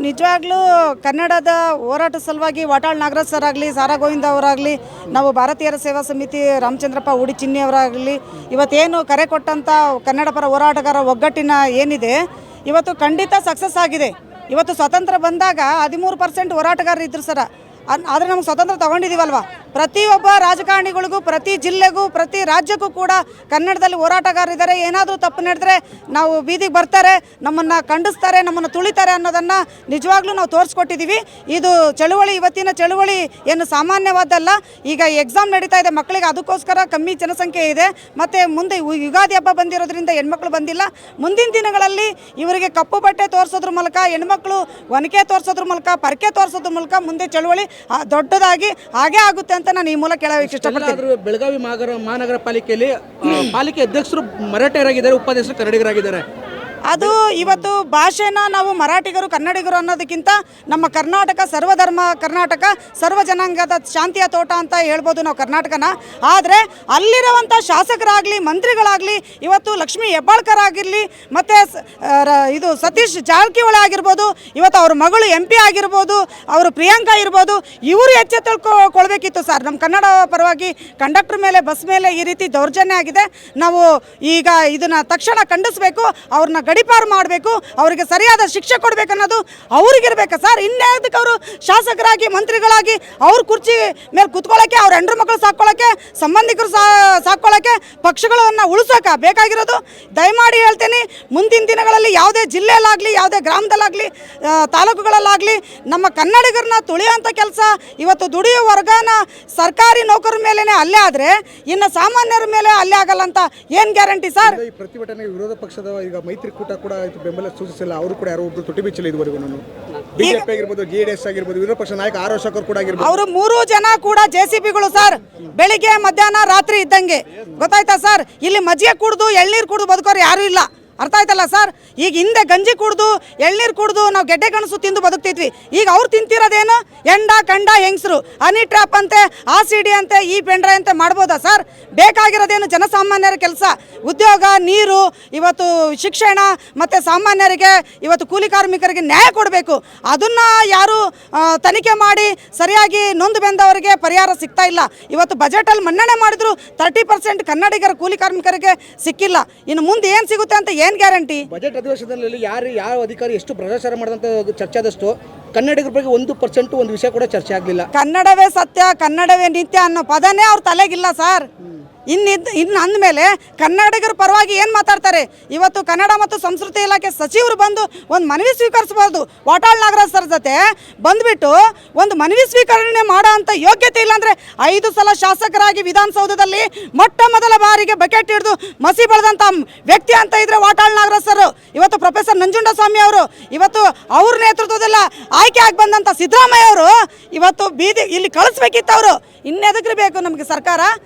ನಿಜವಾಗ್ಲೂ ಕನ್ನಡದ ಹೋರಾಟ ಸಲುವಾಗಿ ವಾಟಾಳ್ ನಾಗರಾಜ್ ಸರ್ ಆಗಲಿ, ಸಾರಾ ಗೋವಿಂದ ಅವರಾಗಲಿ, ನಾವು ಭಾರತೀಯರ ಸೇವಾ ಸಮಿತಿ ರಾಮಚಂದ್ರಪ್ಪ ಉಡಿ ಚಿನ್ನಿ ಅವರಾಗಲಿ, ಇವತ್ತೇನು ಕರೆ ಕೊಟ್ಟಂಥ ಕನ್ನಡ ಪರ ಹೋರಾಟಗಾರ ಒಗ್ಗಟ್ಟಿನ ಏನಿದೆ ಇವತ್ತು ಖಂಡಿತ ಸಕ್ಸಸ್ ಆಗಿದೆ. ಇವತ್ತು ಸ್ವತಂತ್ರ ಬಂದಾಗ 13% ಹೋರಾಟಗಾರರು ಇದ್ರು ಸರ. ಆದರೆ ನಮಗೆ ಸ್ವತಂತ್ರ ತೊಗೊಂಡಿದ್ದೀವಲ್ವ, ಪ್ರತಿಯೊಬ್ಬ ರಾಜಕಾರಣಿಗಳಿಗೂ, ಪ್ರತಿ ಜಿಲ್ಲೆಗೂ, ಪ್ರತಿ ರಾಜ್ಯಕ್ಕೂ ಕೂಡ ಕನ್ನಡದಲ್ಲಿ ಹೋರಾಟಗಾರರಿದ್ದಾರೆ. ಏನಾದರೂ ತಪ್ಪು ನಡೆದ್ರೆ ನಾವು ಬೀದಿಗೆ ಬರ್ತಾರೆ, ನಮ್ಮನ್ನು ಖಂಡಿಸ್ತಾರೆ, ನಮ್ಮನ್ನು ತುಳಿತಾರೆ ಅನ್ನೋದನ್ನು ನಿಜವಾಗ್ಲೂ ನಾವು ತೋರಿಸ್ಕೊಟ್ಟಿದ್ದೀವಿ. ಇದು ಚಳುವಳಿ, ಇವತ್ತಿನ ಚಳುವಳಿ ಏನು ಸಾಮಾನ್ಯವಾದಲ್ಲ. ಈಗ ಎಕ್ಸಾಮ್ ನಡೀತಾ ಇದೆ ಮಕ್ಕಳಿಗೆ, ಅದಕ್ಕೋಸ್ಕರ ಕಮ್ಮಿ ಜನಸಂಖ್ಯೆ ಇದೆ. ಮತ್ತು ಮುಂದೆ ಯುಗಾದಿ ಹಬ್ಬ ಬಂದಿರೋದ್ರಿಂದ ಹೆಣ್ಮಕ್ಳು ಬಂದಿಲ್ಲ. ಮುಂದಿನ ದಿನಗಳಲ್ಲಿ ಇವರಿಗೆ ಕಪ್ಪು ಬಟ್ಟೆ ತೋರಿಸೋದ್ರ ಮೂಲಕ, ಹೆಣ್ಮಕ್ಳು ಒನಕೆ ತೋರಿಸೋದ್ರ ಮೂಲಕ, ಪರಕೆ ತೋರಿಸೋದ್ರ ಮೂಲಕ ಮುಂದೆ ಚಳುವಳಿ ದೊಡ್ಡದಾಗಿ ಹಾಗೆ ಆಗುತ್ತೆ ಅಂತ ನಾನು ಈ ಮೂಲಕ ಹೇಳೋಕೆ ಇಷ್ಟಪಡ್ತೀನಿ. ಬೆಳಗಾವಿ ಮಹಾನಗರ ಪಾಲಿಕೆಯಲ್ಲಿ ಪಾಲಿಕೆ ಅಧ್ಯಕ್ಷರು ಮರಾಠಿಯರಾಗಿದ್ದಾರೆ, ಉಪಾಧ್ಯಕ್ಷರು ಕನ್ನಡಿಗರಾಗಿದ್ದಾರೆ. ಅದು ಇವತ್ತು ಭಾಷೆನ ನಾವು ಮರಾಠಿಗರು ಕನ್ನಡಿಗರು ಅನ್ನೋದಕ್ಕಿಂತ ನಮ್ಮ ಕರ್ನಾಟಕ ಸರ್ವಧರ್ಮ ಕರ್ನಾಟಕ, ಸರ್ವ ಜನಾಂಗದ ಶಾಂತಿಯ ತೋಟ ಅಂತ ಹೇಳ್ಬೋದು ನಾವು ಕರ್ನಾಟಕನ. ಆದರೆ ಅಲ್ಲಿರುವಂಥ ಶಾಸಕರಾಗಲಿ, ಮಂತ್ರಿಗಳಾಗಲಿ, ಇವತ್ತು ಲಕ್ಷ್ಮೀ ಹೆಬ್ಬಾಳ್ಕರ್ ಆಗಿರಲಿ, ಮತ್ತು ಇದು ಸತೀಶ್ ಜಾರಕಿಹೊಳಿ ಆಗಿರ್ಬೋದು, ಇವತ್ತು ಅವ್ರ ಮಗಳು MP ಆಗಿರ್ಬೋದು, ಅವರು ಪ್ರಿಯಾಂಕಾ ಇರ್ಬೋದು, ಇವರು ಎಚ್ಚೆತ್ತುಕೊಳ್ಬೇಕಿತ್ತು ಸರ್. ನಮ್ಮ ಕನ್ನಡ ಪರವಾಗಿ ಕಂಡಕ್ಟರ್ ಮೇಲೆ, ಬಸ್ ಮೇಲೆ ಈ ರೀತಿ ದೌರ್ಜನ್ಯ ಆಗಿದೆ. ನಾವು ಈಗ ಇದನ್ನು ತಕ್ಷಣ ಖಂಡಿಸಬೇಕು, ಅವ್ರನ್ನ ಗಡಿಪಾರು ಮಾಡಬೇಕು, ಅವರಿಗೆ ಸರಿಯಾದ ಶಿಕ್ಷೆ ಕೊಡಬೇಕು ಅನ್ನೋದು ಅವ್ರಿಗಿರ್ಬೇಕು ಸರ್. ಇನ್ಯಾವುದಕ್ಕೆ ಅವರು ಶಾಸಕರಾಗಿ, ಮಂತ್ರಿಗಳಾಗಿ ಅವ್ರ ಕುರ್ಚಿ ಮೇಲೆ ಕುತ್ಕೊಳ್ಳೋಕ್ಕೆ, ಅವ್ರ ಹೆಂಡ್ರು ಮಕ್ಕಳು ಸಾಕ್ಕೊಳ್ಳೋಕ್ಕೆ, ಸಂಬಂಧಿಕರು ಸಾಕ್ಕೊಳ್ಳೋಕ್ಕೆ, ಪಕ್ಷಗಳನ್ನು ಉಳಿಸೋಕೆ ಬೇಕಾಗಿರೋದು. ದಯಮಾಡಿ ಹೇಳ್ತೀನಿ, ಮುಂದಿನ ದಿನಗಳಲ್ಲಿ ಯಾವುದೇ ಜಿಲ್ಲೆಯಲ್ಲಾಗಲಿ, ಯಾವುದೇ ಗ್ರಾಮದಲ್ಲಾಗಲಿ, ತಾಲೂಕುಗಳಲ್ಲಾಗಲಿ ನಮ್ಮ ಕನ್ನಡಿಗರನ್ನ ತುಳಿಯೋಂಥ ಕೆಲಸ, ಇವತ್ತು ದುಡಿಯೋ ವರ್ಗನ ಸರ್ಕಾರಿ ನೌಕರ ಮೇಲೇ ಅಲ್ಲೇ ಆದರೆ ಇನ್ನು ಸಾಮಾನ್ಯರ ಮೇಲೆ ಅಲ್ಲೇ ಆಗಲ್ಲ ಅಂತ ಏನು ಗ್ಯಾರಂಟಿ ಸರ್? ಈ ಪ್ರತಿಭಟನೆ ವಿರೋಧ ಪಕ್ಷದ ಈಗ ಮೈತ್ರಿಕೂಟ ಕೂಡ ಬೆಂಬಲ ಸೂಚಿಸಿಲ್ಲ, ಅವರು ಕೂಡ ಯಾರೋ ಒಬ್ಬರು ತುಟಿ ಬಿಚ್ಚಲಿ ಇದುವರೆಗೂ. ಬಿಜೆಪಿ ಆಗಿರ್ಬೋದು, JDS ಆಗಿರ್ಬೋದು, ವಿರೋಧ ಪಕ್ಷ ನಾಯಕ ಆರ್ ಅಶೋಕರ್ ಕೂಡ ಆಗಿರ್ಬೋದು, ಅವರು 3 ಜನ ಕೂಡ JCBಗಳು ಸರ್. ಬೆಳಿಗ್ಗೆ ಮಧ್ಯಾಹ್ನ ರಾತ್ರಿ ಇದ್ದಂಗೆ, ಗೊತ್ತಾಯ್ತಾ ಸರ್? ಇಲ್ಲಿ ಮಜ್ಜಿಗೆ ಕುಡ್ದು ಎಳ್ನೀರು ಕುಡ್ದು ಬದುಕೋರು ಯಾರೂ ಇಲ್ಲ, ಅರ್ಥ ಆಯ್ತಲ್ಲ ಸರ್? ಈಗ ಹಿಂದೆ ಗಂಜಿ ಕುಡ್ದು ಎಳ್ನೀರು ಕುಡ್ದು ನಾವು ಗೆಡ್ಡೆ ಗಣಸು ತಿಂದು ಬದುಕ್ತಿದ್ವಿ. ಈಗ ಅವ್ರು ತಿಂತಿರೋದೇನು? ಎಂಡ ಕಂಡ ಹೆಂಗಸರು, ಹನಿ ಟ್ರ್ಯಾಪ್ ಅಂತೆ, ACD ಅಂತೆ, ಈ ಪೆಂಡ್ರೈ ಅಂತೆ ಮಾಡ್ಬೋದಾ ಸರ್? ಬೇಕಾಗಿರೋದೇನು? ಜನಸಾಮಾನ್ಯರ ಕೆಲಸ, ಉದ್ಯೋಗ, ನೀರು, ಇವತ್ತು ಶಿಕ್ಷಣ, ಮತ್ತು ಸಾಮಾನ್ಯರಿಗೆ ಇವತ್ತು ಕೂಲಿ ಕಾರ್ಮಿಕರಿಗೆ ನ್ಯಾಯ ಕೊಡಬೇಕು. ಅದನ್ನು ಯಾರು ತನಿಖೆ ಮಾಡಿ ಸರಿಯಾಗಿ ನೊಂದು ಬೆಂದವರಿಗೆ ಪರಿಹಾರ ಸಿಗ್ತಾ ಇಲ್ಲ. ಇವತ್ತು ಬಜೆಟಲ್ಲಿ ಮನ್ನಣೆ ಮಾಡಿದ್ರು 30% ಕನ್ನಡಿಗರ ಕೂಲಿ ಕಾರ್ಮಿಕರಿಗೆ ಸಿಕ್ಕಿಲ್ಲ. ಇನ್ನು ಮುಂದೆ ಏನು ಸಿಗುತ್ತೆ ಅಂತ ಏನು ಗ್ಯಾರಂಟಿ? ಬಜೆಟ್ ಅಧಿವೇಶನದಲ್ಲಿ ಯಾವ ಅಧಿಕಾರಿ ಎಷ್ಟು ಭ್ರಷ್ಟಾಚಾರ ಮಾಡಿದಂತ ಚರ್ಚೆ ಆದಷ್ಟು ಕನ್ನಡಿಗರ ಬಗ್ಗೆ 1% ಒಂದು ವಿಷಯ ಕೂಡ ಚರ್ಚೆ ಆಗಲಿಲ್ಲ. ಕನ್ನಡವೇ ಸತ್ಯ, ಕನ್ನಡವೇ ನಿತ್ಯ ಅನ್ನೋ ಪದನೇ ಅವ್ರ ತಲೆಗಿಲ್ಲ ಸರ್. ಇನ್ನು ಅಂದಮೇಲೆ ಕನ್ನಡಿಗರ ಪರವಾಗಿ ಏನು ಮಾತಾಡ್ತಾರೆ? ಇವತ್ತು ಕನ್ನಡ ಮತ್ತು ಸಂಸ್ಕೃತಿ ಇಲಾಖೆ ಸಚಿವರು ಬಂದು ಒಂದು ಮನವಿ ಸ್ವೀಕರಿಸಬಹುದು. ವಾಟಾಳ್ ನಾಗರಾಜ್ ಸರ್ ಜೊತೆ ಬಂದುಬಿಟ್ಟು ಒಂದು ಮನವಿ ಸ್ವೀಕರಣೆ ಮಾಡೋ ಅಂಥ ಯೋಗ್ಯತೆ ಇಲ್ಲಾಂದರೆ 5 ಸಲ ಶಾಸಕರಾಗಿ ವಿಧಾನಸೌಧದಲ್ಲಿ ಮೊಟ್ಟ ಮೊದಲ ಬಾರಿಗೆ ಬಕೆಟ್ ಹಿಡಿದು ಮಸಿ ಬೆಳೆದಂಥ ವ್ಯಕ್ತಿ ಅಂತ ಇದ್ರೆ ವಾಟಾಳ್ ನಾಗರಾಜ್ ಸರ್. ಇವತ್ತು ಪ್ರೊಫೆಸರ್ ನಂಜುಂಡಸ್ವಾಮಿ ಅವರು, ಇವತ್ತು ಅವ್ರ ನೇತೃತ್ವದಲ್ಲಿ ಆಯ್ಕೆ ಆಗಿ ಬಂದಂಥ ಸಿದ್ದರಾಮಯ್ಯ ಅವರು ಇವತ್ತು ಬೀದಿ ಇಲ್ಲಿ ಕಳಿಸ್ಬೇಕಿತ್ತು. ಅವರು ಇನ್ನೆದಕ್ಕೆ ಬೇಕು ನಮಗೆ ಸರ್ಕಾರ?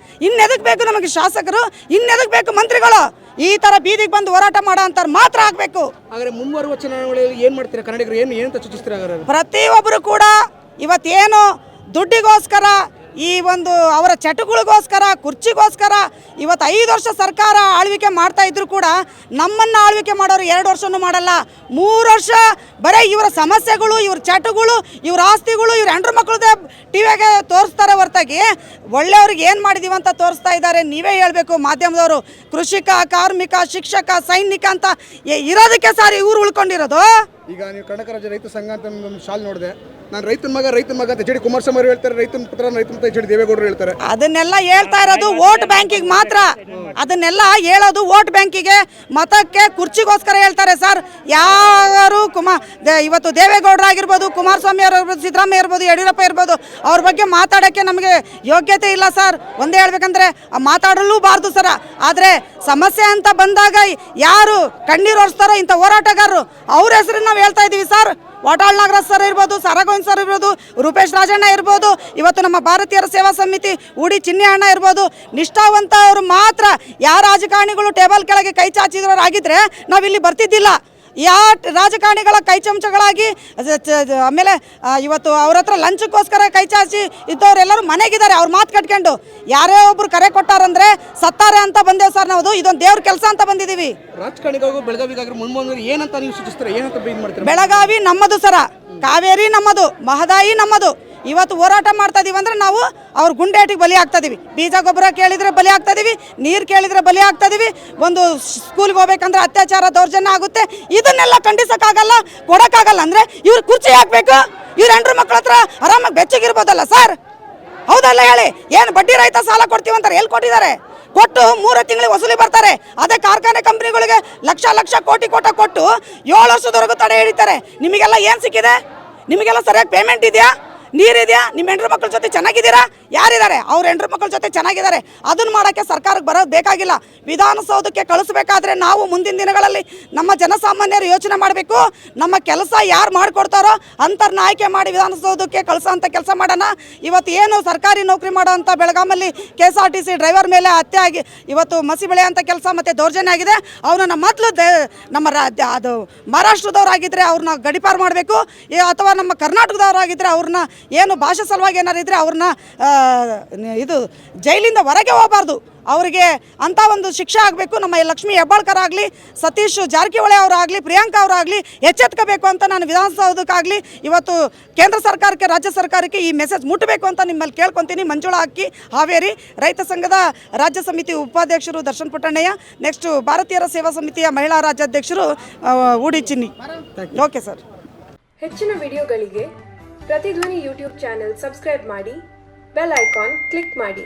ಇನ್ನೆದಕ್ಕೆ ಬೇಕು ನಮಗೆ ಶಾಸಕರು? ಇನ್ನೆದಕ್ಕೆ ಬೇಕು ಮಂತ್ರಿಗಳು? ಈ ಥರ ಬೀದಿಗೆ ಬಂದು ಹೋರಾಟ ಮಾಡೋ ಅಂತಾರೆ ಮಾತ್ರ ಆಗಬೇಕು. ಹಾಗಾದ್ರೆ ಮುಂಬರುವ ಚುನಾವಣೆಯಲ್ಲಿ ಏನು ಮಾಡ್ತೀರಾ ಕನ್ನಡಿಗರು? ಏನು ಸೂಚಿಸ್ತೀರಾ? ಪ್ರತಿಯೊಬ್ಬರು ಕೂಡ ಇವತ್ತೇನು ದುಡ್ಡಿಗೋಸ್ಕರ, ಈ ಒಂದು ಅವರ ಚಟಗಳಿಗೋಸ್ಕರ, ಕುರ್ಚಿಗೋಸ್ಕರ ಇವತ್ತು 5 ವರ್ಷ ಸರ್ಕಾರ ಆಳ್ವಿಕೆ ಮಾಡ್ತಾ ಇದ್ರು ಕೂಡ ನಮ್ಮನ್ನು ಆಳ್ವಿಕೆ ಮಾಡೋರು 2 ವರ್ಷನೂ ಮಾಡಲ್ಲ, 3 ವರ್ಷ ಬರೀ ಇವರ ಸಮಸ್ಯೆಗಳು, ಇವ್ರ ಚಟಗಳು, ಇವ್ರ ಆಸ್ತಿಗಳು, ಇವ್ರ ಹೆಂಡ್ರು ಮಕ್ಕಳದೇ ಟಿವಿಗೆ ತೋರಿಸ್ತಾರೆ ಹೊರತಾಗಿ ಒಳ್ಳೆಯವ್ರಿಗೆ ಏನು ಮಾಡಿದೀವಿ ಅಂತ ತೋರಿಸ್ತಾ ಇದ್ದಾರೆ. ನೀವೇ ಹೇಳಬೇಕು ಮಾಧ್ಯಮದವರು. ಕೃಷಿಕ, ಕಾರ್ಮಿಕ, ಶಿಕ್ಷಕ, ಸೈನಿಕ ಅಂತ ಇರೋದಕ್ಕೆ ಸಾರಿ ಇವ್ರು ಉಳ್ಕೊಂಡಿರೋದು. ಈಗ ನೀವು ಕರ್ನಾಟಕ ರಾಜ್ಯ ರೈತ ಸಂಘ ಅಂತ ಶಾಲ್ ನೋಡಿದೆ, ನಾನು ರೈತನ ಮಗ ಅಂತ HD ಕುಮಾರಸ್ವಾಮಿ ಅವರು ಹೇಳ್ತಾರೆ, ರೈತನ ಪುತ್ರ ರೈತನ ಅಂತ HD ದೇವೇಗೌಡರು ಹೇಳ್ತಾರೆ. ಅದನ್ನೆಲ್ಲ ಹೇಳ್ತಾ ಇರೋದು ವೋಟ್ ಬ್ಯಾಂಕಿಗೆ ಮಾತ್ರ. ಅದನ್ನೆಲ್ಲ ಹೇಳೋದು ವೋಟ್ ಬ್ಯಾಂಕಿಗೆ, ಮತಕ್ಕೆ, ಕುರ್ಚಿಗೋಸ್ಕರ ಹೇಳ್ತಾರೆ ಸರ್. ಯಾರು ಇವತ್ತು ದೇವೇಗೌಡರಾಗಿರ್ಬೋದು, ಕುಮಾರಸ್ವಾಮಿ ಅವರಿರ್ಬೋದು, ಸಿದ್ದರಾಮಯ್ಯ ಇರ್ಬೋದು, ಯಡಿಯೂರಪ್ಪ ಇರ್ಬೋದು, ಅವ್ರ ಬಗ್ಗೆ ಮಾತಾಡೋಕ್ಕೆ ನಮಗೆ ಯೋಗ್ಯತೆ ಇಲ್ಲ ಸರ್. ಒಂದೇ ಹೇಳ್ಬೇಕಂದ್ರೆ ಮಾತಾಡಲೂಬಾರ್ದು ಸರ. ಆದರೆ ಸಮಸ್ಯೆ ಅಂತ ಬಂದಾಗ ಯಾರು ಕಣ್ಣೀರು ಒರೆಸ್ತಾರೋ ಇಂಥ ಹೋರಾಟಗಾರರು, ಅವ್ರ ಹೆಸರನ್ನ ನಾವು ಹೇಳ್ತಾ ಇದ್ದೀವಿ ಸರ್. ವಾಟಾಳ್ ನಾಗರಾಜ್ ಸರ್ ಇರ್ಬೋದು, ಸಾರಾ ಗೋವಿಂದ್ ಸರ್ ಇರ್ಬೋದು, ರೂಪೇಶ್ ರಾಜಣ್ಣ ಇರ್ಬೋದು, ಇವತ್ತು ನಮ್ಮ ಭಾರತೀಯರ ಸೇವಾ ಸಮಿತಿ ಉಡಿ ಚಿನ್ನಿ ಅಣ್ಣ ಇರ್ಬೋದು, ನಿಷ್ಠಾವಂತ ಅವರು ಮಾತ್ರ. ಯಾವ ರಾಜಕಾರಣಿಗಳು ಟೇಬಲ್ ಕೆಳಗೆ ಕೈ ಚಾಚಿದವರಾಗಿದ್ದರೆ ನಾವಿಲ್ಲಿ ಬರ್ತಿದ್ದಿಲ್ಲ. ಯಾವ ರಾಜಕಾರಣಿಗಳ ಕೈ ಚಮಚಗಳಾಗಿ ಆಮೇಲೆ ಇವತ್ತು ಅವ್ರ ಹತ್ರ ಲಂಚಕ್ಕೋಸ್ಕರ ಕೈ ಚಾಚಿ ಇದ್ದವರೆಲ್ಲರೂ ಮನೆಗಿದ್ದಾರೆ. ಅವ್ರ ಮಾತು ಕಟ್ಕೊಂಡು ಯಾರೇ ಒಬ್ರು ಕರೆ ಕೊಟ್ಟಾರಂದ್ರೆ ಸತ್ತಾರೆ ಅಂತ ಬಂದೇವು ಸರ್. ನಾವು ಇದೊಂದು ದೇವ್ರ ಕೆಲಸ ಅಂತ ಬಂದಿದ್ದೀವಿ. ರಾಜಕಾರಣಿಗಳಿಗೂ ಬೆಳಗಾವಿಗಾಗ್ರೆ ಮುಂದೆ ಏನಂತ ನೀವು ಸೂಚಿಸ್ತೀರಾ? ಏನಂತ ಮಾಡ್ತೀರಾ? ಬೆಳಗಾವಿ ನಮ್ಮದು ಸರ. ಕಾವೇರಿ ನಮ್ಮದು, ಮಹದಾಯಿ ನಮ್ಮದು. ಇವತ್ತು ಹೋರಾಟ ಮಾಡ್ತಾ ಇದೀವಿ ಅಂದ್ರೆ ನಾವು ಅವ್ರ ಗುಂಡೇಟಿಗೆ ಬಲಿ ಆಗ್ತಾ ಇದೀವಿ. ಬೀಜ ಗೊಬ್ಬರ ಕೇಳಿದರೆ ಬಲಿ ಆಗ್ತಾ ಇದೀವಿ, ನೀರು ಕೇಳಿದರೆ ಬಲಿ ಆಗ್ತಾ ಇದೀವಿ, ಒಂದು ಸ್ಕೂಲ್ಗೆ ಹೋಗ್ಬೇಕಂದ್ರೆ ಅತ್ಯಾಚಾರ ದೌರ್ಜನ್ಯ ಆಗುತ್ತೆ. ಇದನ್ನೆಲ್ಲ ಖಂಡಿಸೋಕ್ಕಾಗಲ್ಲ, ಕೊಡೋಕ್ಕಾಗಲ್ಲ ಅಂದರೆ ಇವ್ರು ಕುರ್ಚಿ ಹಾಕಬೇಕು. ಇವ್ರ ಹೆಂಡ್ರ ಮಕ್ಳ ಹತ್ರ ಆರಾಮಾಗಿ ಬೆಚ್ಚಗಿರ್ಬೋದಲ್ಲ ಸರ್? ಹೌದಲ್ಲ ಹೇಳಿ? ಏನು ಬಡ್ಡಿ ರಹಿತ ಸಾಲ ಕೊಡ್ತೀವಂತಾರೆ, ಎಲ್ಲಿ ಕೊಟ್ಟಿದ್ದಾರೆ? ಕೊಟ್ಟು 3 ತಿಂಗಳಿಗೆ ವಸೂಲಿ ಬರ್ತಾರೆ. ಅದೇ ಕಾರ್ಖಾನೆ ಕಂಪ್ನಿಗಳಿಗೆ ಲಕ್ಷ ಲಕ್ಷ ಕೋಟಿ ಕೊಟ್ಟು 7 ವರ್ಷದವರೆಗೂ ತಡೆ ಹಿಡಿತಾರೆ. ನಿಮಗೆಲ್ಲ ಏನು ಸಿಕ್ಕಿದೆ? ನಿಮಗೆಲ್ಲ ಸರಿಯಾಗಿ ಪೇಮೆಂಟ್ ಇದೆಯಾ? ನೀರಿದೆಯಾ? ನಿಮ್ಮ ಹೆಂಡ್ರ ಮಕ್ಕಳ ಜೊತೆ ಚೆನ್ನಾಗಿದ್ದೀರಾ? ಯಾರಿದ್ದಾರೆ? ಅವ್ರ ಹೆಂಡ್ರ ಮಕ್ಕಳ ಜೊತೆ ಚೆನ್ನಾಗಿದ್ದಾರೆ. ಅದನ್ನು ಮಾಡೋಕ್ಕೆ ಸರ್ಕಾರಕ್ಕೆ ಬರೋದು ಬೇಕಾಗಿಲ್ಲ. ವಿಧಾನಸೌಧಕ್ಕೆ ಕಳಿಸ್ಬೇಕಾದ್ರೆ ನಾವು ಮುಂದಿನ ದಿನಗಳಲ್ಲಿ ನಮ್ಮ ಜನಸಾಮಾನ್ಯರು ಯೋಚನೆ ಮಾಡಬೇಕು. ನಮ್ಮ ಕೆಲಸ ಯಾರು ಮಾಡಿಕೊಡ್ತಾರೋ ಅಂಥವ್ರನ್ನ ಆಯ್ಕೆ ಮಾಡಿ ವಿಧಾನಸೌಧಕ್ಕೆ ಕಳಿಸೋಂಥ ಕೆಲಸ ಮಾಡೋಣ. ಇವತ್ತು ಏನು ಸರ್ಕಾರಿ ನೌಕರಿ ಮಾಡೋಂಥ ಬೆಳಗಾಮಲ್ಲಿ KSRTC ಡ್ರೈವರ್ ಮೇಲೆ ಹತ್ಯೆ ಆಗಿ ಇವತ್ತು ಮಸಿ ಬೆಳೆಯೋಂಥ ಕೆಲಸ ಮತ್ತು ದೌರ್ಜನ್ಯ ಆಗಿದೆ. ಅವನನ್ನು ಮೊದಲು ನಮ್ಮ ಅದು ಮಹಾರಾಷ್ಟ್ರದವರಾಗಿದ್ದರೆ ಅವ್ರನ್ನ ಗಡಿಪಾರು ಮಾಡಬೇಕು, ಅಥವಾ ನಮ್ಮ ಕರ್ನಾಟಕದವರಾಗಿದ್ದರೆ ಅವ್ರನ್ನ ಏನು ಭಾಷೆ ಸಲುವಾಗಿ ಏನಾರು ಇದ್ದರೆ ಅವ್ರನ್ನ ಇದು ಜೈಲಿಂದ ಹೊರಗೆ ಹೋಗಬಾರ್ದು. ಅವರಿಗೆ ಅಂಥ ಒಂದು ಶಿಕ್ಷೆ ಆಗಬೇಕು. ನಮ್ಮ ಲಕ್ಷ್ಮೀ ಹೆಬ್ಬಾಳ್ಕರ್ ಆಗಲಿ, ಸತೀಶ್ ಜಾರಕಿಹೊಳಿ ಅವರಾಗಲಿ, ಪ್ರಿಯಾಂಕಾ ಅವರಾಗಲಿ ಎಚ್ಚೆತ್ಕೋಬೇಕು ಅಂತ ನಾನು ವಿಧಾನಸೌಧಕ್ಕಾಗಲಿ ಇವತ್ತು ಕೇಂದ್ರ ಸರ್ಕಾರಕ್ಕೆ, ರಾಜ್ಯ ಸರ್ಕಾರಕ್ಕೆ ಈ ಮೆಸೇಜ್ ಮುಟ್ಟಬೇಕು ಅಂತ ನಿಮ್ಮಲ್ಲಿ ಕೇಳ್ಕೊತೀನಿ. ಮಂಜುಳಾ ಅಕ್ಕಿ, ಹಾವೇರಿ ರೈತ ಸಂಘದ ರಾಜ್ಯ ಸಮಿತಿ ಉಪಾಧ್ಯಕ್ಷರು ದರ್ಶನ್ ಪುಟ್ಟಣ್ಣಯ್ಯ, ನೆಕ್ಸ್ಟು ಭಾರತೀಯರ ಸೇವಾ ಸಮಿತಿಯ ಮಹಿಳಾ ರಾಜ್ಯಾಧ್ಯಕ್ಷರು ಊಡಿ ಚಿನ್ನಿ. Okay sir. ಹೆಚ್ಚಿನ ವಿಡಿಯೋಗಳಿಗೆ ಪ್ರತಿಧ್ವನಿ ಯೂಟ್ಯೂಬ್ ಚಾನೆಲ್ ಸಬ್ಸ್ಕ್ರೈಬ್ ಮಾಡಿ, ಬೆಲ್ ಐಕಾನ್ ಕ್ಲಿಕ್ ಮಾಡಿ.